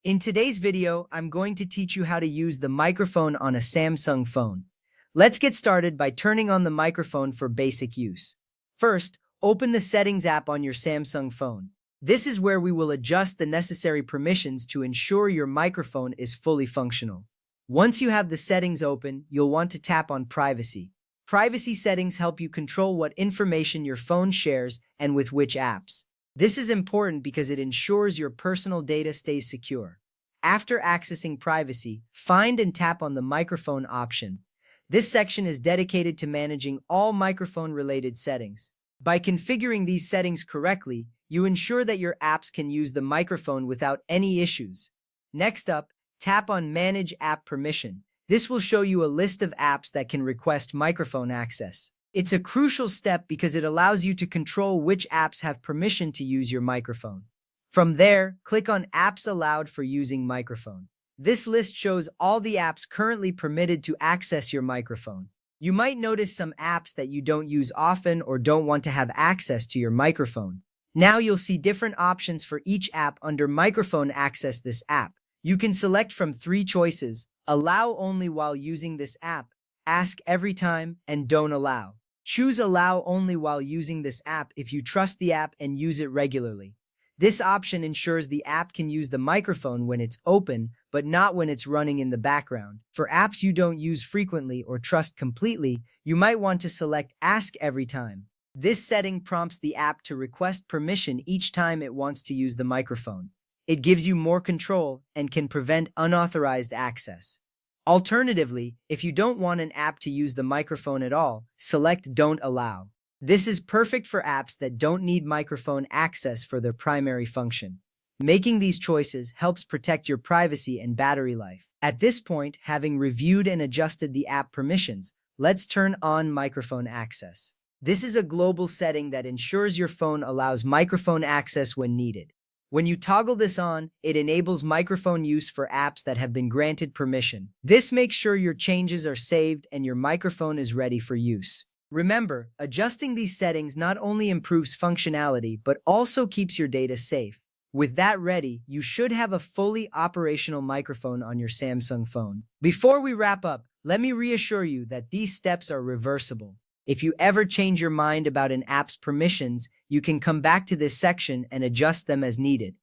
In today's video, I'm going to teach you how to use the microphone on a Samsung phone. Let's get started by turning on the microphone for basic use. First, open the Settings app on your Samsung phone. This is where we will adjust the necessary permissions to ensure your microphone is fully functional. Once you have the settings open, you'll want to tap on Privacy. Privacy settings help you control what information your phone shares and with which apps. This is important because it ensures your personal data stays secure. After accessing privacy, find and tap on the microphone option. This section is dedicated to managing all microphone-related settings. By configuring these settings correctly, you ensure that your apps can use the microphone without any issues. Next up, tap on Manage App Permission. This will show you a list of apps that can request microphone access. It's a crucial step because it allows you to control which apps have permission to use your microphone. From there, click on Apps Allowed for using microphone. This list shows all the apps currently permitted to access your microphone. You might notice some apps that you don't use often or don't want to have access to your microphone. Now you'll see different options for each app under Microphone Access this app. You can select from 3 choices: Allow only while using this app, Ask every time, and Don't allow. Choose Allow only while using this app if you trust the app and use it regularly. This option ensures the app can use the microphone when it's open, but not when it's running in the background. For apps you don't use frequently or trust completely, you might want to select Ask every time. This setting prompts the app to request permission each time it wants to use the microphone. It gives you more control and can prevent unauthorized access. Alternatively, if you don't want an app to use the microphone at all, select Don't Allow. This is perfect for apps that don't need microphone access for their primary function. Making these choices helps protect your privacy and battery life. At this point, having reviewed and adjusted the app permissions, let's turn on microphone access. This is a global setting that ensures your phone allows microphone access when needed. When you toggle this on, it enables microphone use for apps that have been granted permission. This makes sure your changes are saved and your microphone is ready for use. Remember, adjusting these settings not only improves functionality but also keeps your data safe. With that ready, you should have a fully operational microphone on your Samsung phone. Before we wrap up, let me reassure you that these steps are reversible. If you ever change your mind about an app's permissions, you can come back to this section and adjust them as needed.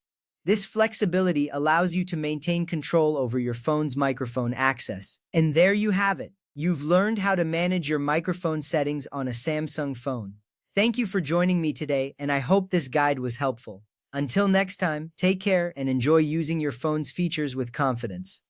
This flexibility allows you to maintain control over your phone's microphone access. And there you have it. You've learned how to manage your microphone settings on a Samsung phone. Thank you for joining me today, and I hope this guide was helpful. Until next time, take care and enjoy using your phone's features with confidence.